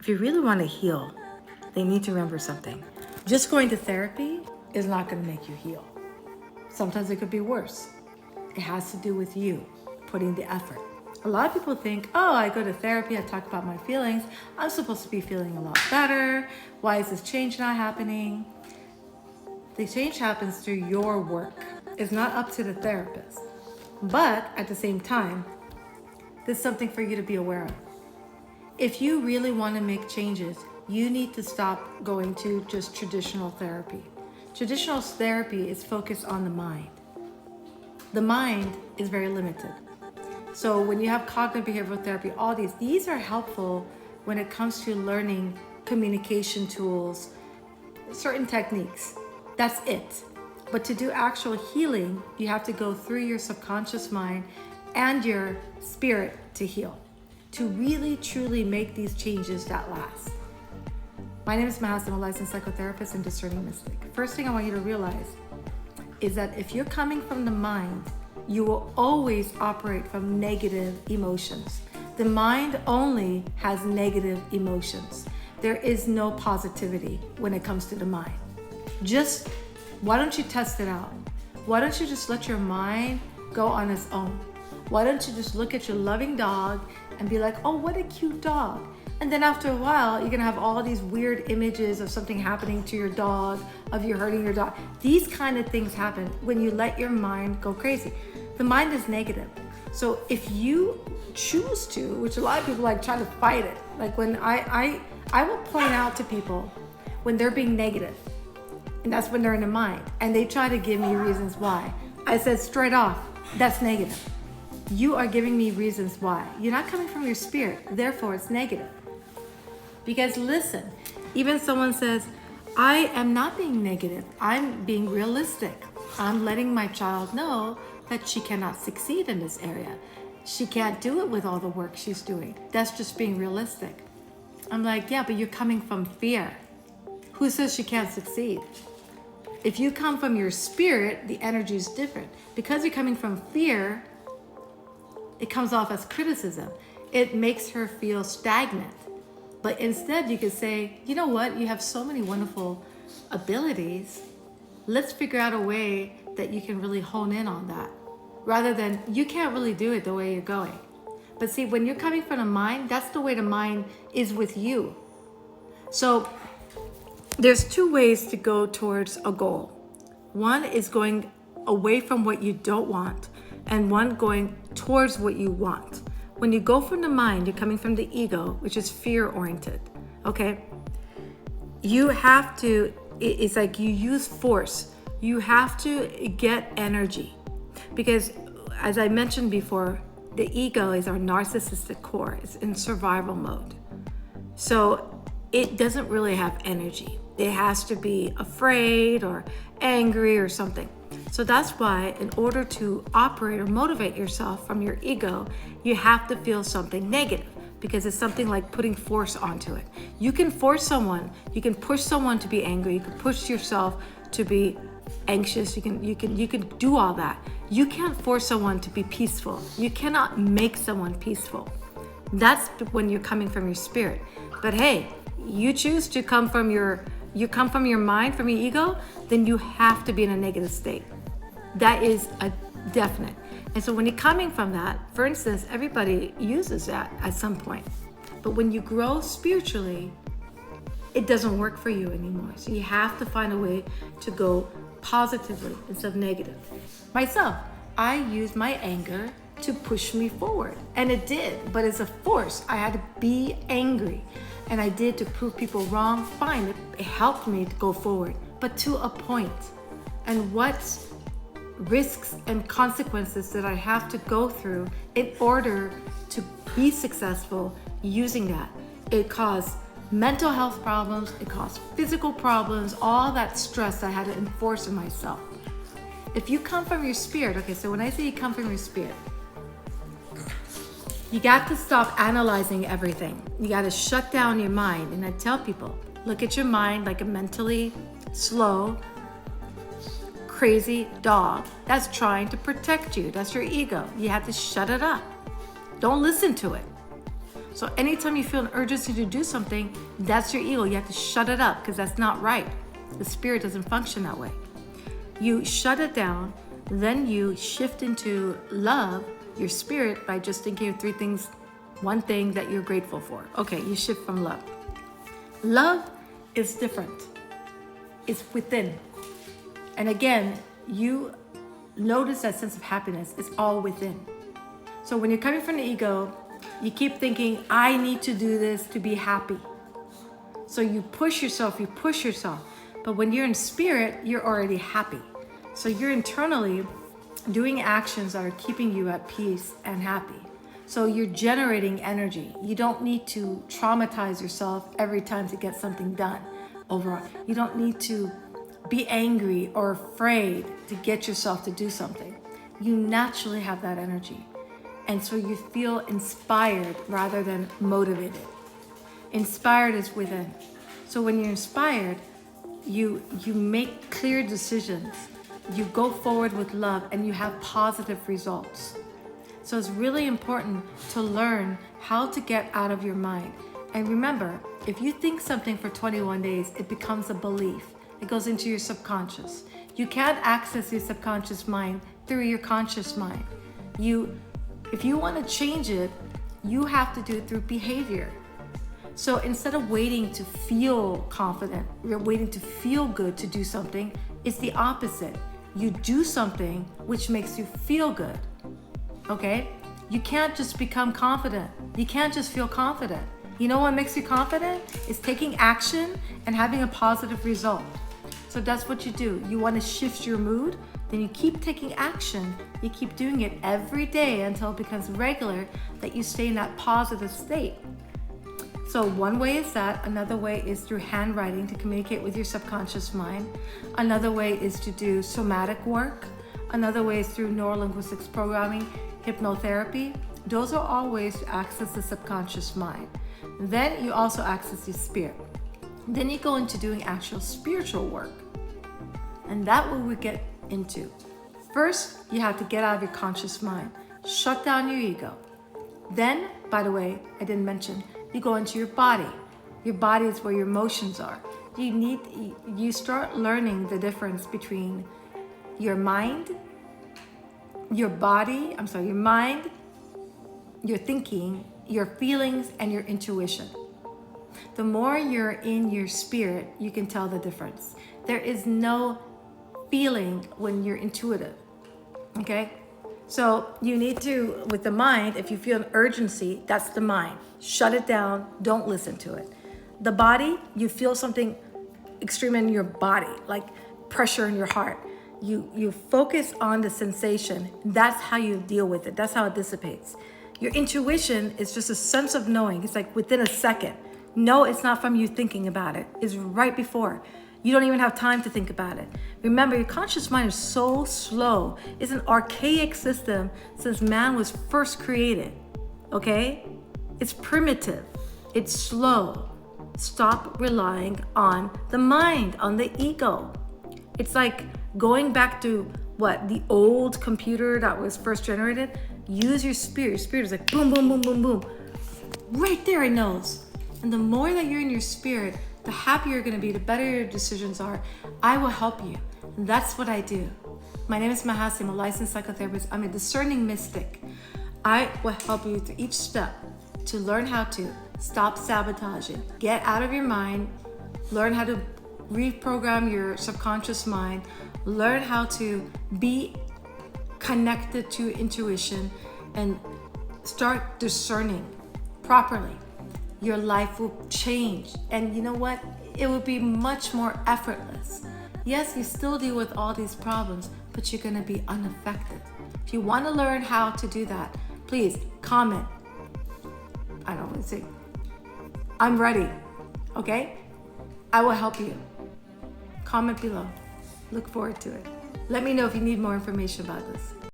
if you really want to heal, they need to remember something. Just going to therapy is not going to make you heal. Sometimes it could be worse. It has to do with you putting the effort. A lot of people think, oh, I go to therapy, I talk about my feelings, I'm supposed to be feeling a lot better. Why is this change not happening? The change happens through your work. It's not up to the therapist. But at the same time, there's something for you to be aware of. If you really want to make changes, you need to stop going to just traditional therapy. Traditional therapy is focused on the mind. The mind is very limited. So when you have cognitive behavioral therapy, all these are helpful when it comes to learning communication tools, certain techniques. That's it. But to do actual healing, you have to go through your subconscious mind and your spirit to heal, to really truly make these changes that last. My name is Mahas. I'm a licensed psychotherapist and discerning mystic. First thing I want you to realize is that if you're coming from the mind, you will always operate from negative emotions. The mind only has negative emotions. There is no positivity when it comes to the mind. Just, why don't you test it out? Why don't you just let your mind go on its own? Why don't you just look at your loving dog and be like, oh, what a cute dog. And then after a while, you're gonna have all these weird images of something happening to your dog, of you hurting your dog. These kind of things happen when you let your mind go crazy. The mind is negative. So if you choose to, which a lot of people like try to fight it, like when I will point out to people when they're being negative, and that's when they're in the mind, and they try to give me reasons why. I said straight off, that's negative. You are giving me reasons why. You're not coming from your spirit, therefore it's negative. Because listen, even someone says, I am not being negative, I'm being realistic. I'm letting my child know that she cannot succeed in this area. She can't do it with all the work she's doing. That's just being realistic. I'm like, yeah, but you're coming from fear. Who says she can't succeed? If you come from your spirit, the energy is different. Because you're coming from fear, it comes off as criticism. It makes her feel stagnant. But instead you could say, you know what? You have so many wonderful abilities. Let's figure out a way that you can really hone in on that. Rather than, you can't really do it the way you're going. But see, when you're coming from the mind, that's the way the mind is with you. So there's two ways to go towards a goal. One is going away from what you don't want, and one going towards what you want. When you go from the mind, you're coming from the ego, which is fear-oriented, okay? You have to, it's like you use force. You have to get energy. Because as I mentioned before, the ego is our narcissistic core. It's in survival mode. So it doesn't really have energy. It has to be afraid or angry or something. So that's why in order to operate or motivate yourself from your ego, you have to feel something negative, because it's something like putting force onto it. You can force someone, you can push someone to be angry, you can push yourself to be anxious, you can do all that. You can't force someone to be peaceful. You cannot make someone peaceful. That's when you're coming from your spirit. But hey, you choose to come from your mind, from your ego, then you have to be in a negative state. That is a definite. And so when you're coming from that, for instance, everybody uses that at some point. But when you grow spiritually, it doesn't work for you anymore. So you have to find a way to go positively instead of negative. Myself, I used my anger to push me forward. And it did, but it's a force. I had to be angry. And I did to prove people wrong. Fine, it helped me to go forward, but to a point. And what risks and consequences that I have to go through in order to be successful using that. It caused mental health problems, it caused physical problems, all that stress I had to enforce in myself. If you come from your spirit, okay, so when I say you come from your spirit, you got to stop analyzing everything. You got to shut down your mind. And I tell people, look at your mind like a mentally slow, crazy dog that's trying to protect you. That's your ego. You have to shut it up. Don't listen to it. So anytime you feel an urgency to do something, that's your ego. You have to shut it up because that's not right. The spirit doesn't function that way. You shut it down, then you shift into love, your spirit, by just thinking of 3 things, 1 thing that you're grateful for. Okay, you shift from love. Love is different. It's within. And again, you notice that sense of happiness is all within. So when you're coming from the ego, you keep thinking, I need to do this to be happy. So you push yourself. But when you're in spirit, you're already happy. So you're internally doing actions that are keeping you at peace and happy. So you're generating energy. You don't need to traumatize yourself every time to get something done. Overall, you don't need to be angry or afraid to get yourself to do something. You naturally have that energy. And so you feel inspired rather than motivated. Inspired is within. So when you're inspired, you make clear decisions. You go forward with love and you have positive results. So it's really important to learn how to get out of your mind. And remember, if you think something for 21 days, it becomes a belief. It goes into your subconscious. You can't access your subconscious mind through your conscious mind. If you want to change it, you have to do it through behavior. So instead of waiting to feel confident, you're waiting to feel good to do something, it's the opposite. You do something which makes you feel good. Okay? You can't just become confident. You can't just feel confident. You know what makes you confident? It's taking action and having a positive result. So that's what you do. You want to shift your mood, then you keep taking action. You keep doing it every day until it becomes regular that you stay in that positive state. So one way is that. Another way is through handwriting to communicate with your subconscious mind. Another way is to do somatic work. Another way is through neurolinguistics programming, hypnotherapy. Those are all ways to access the subconscious mind. Then you also access your spirit. Then you go into doing actual spiritual work. And that what we get into. First, you have to get out of your conscious mind. Shut down your ego. Then, by the way, I didn't mention, you go into your body. Your body is where your emotions are. You start learning the difference between your mind, your mind, your thinking, your feelings, and your intuition. The more you're in your spirit, you can tell the difference. There is no feeling when you're intuitive, okay? So you need to, with the mind, if you feel an urgency, that's the mind. Shut it down, don't listen to it. The body, you feel something extreme in your body, like pressure in your heart. You focus on the sensation. That's how you deal with it. That's how it dissipates. Your intuition is just a sense of knowing. It's like within a second. No, it's not from you thinking about it. It's right before. You don't even have time to think about it. Remember, your conscious mind is so slow. It's an archaic system since man was first created, okay? It's primitive. It's slow. Stop relying on the mind, on the ego. It's like going back to the old computer that was first generated. Use your spirit. Your spirit is like boom, boom, boom, boom, boom. Right there it knows. And the more that you're in your spirit, the happier you're going to be, the better your decisions are. I will help you. And that's what I do. My name is Mahasi. I'm a licensed psychotherapist. I'm a discerning mystic. I will help you through each step to learn how to stop sabotaging, get out of your mind, learn how to reprogram your subconscious mind, learn how to be connected to intuition, and start discerning properly. Your life will change. And you know what? It will be much more effortless. Yes, you still deal with all these problems, but you're going to be unaffected. If you want to learn how to do that, please comment. I don't know, let's see. I'm ready. Okay? I will help you. Comment below. Look forward to it. Let me know if you need more information about this.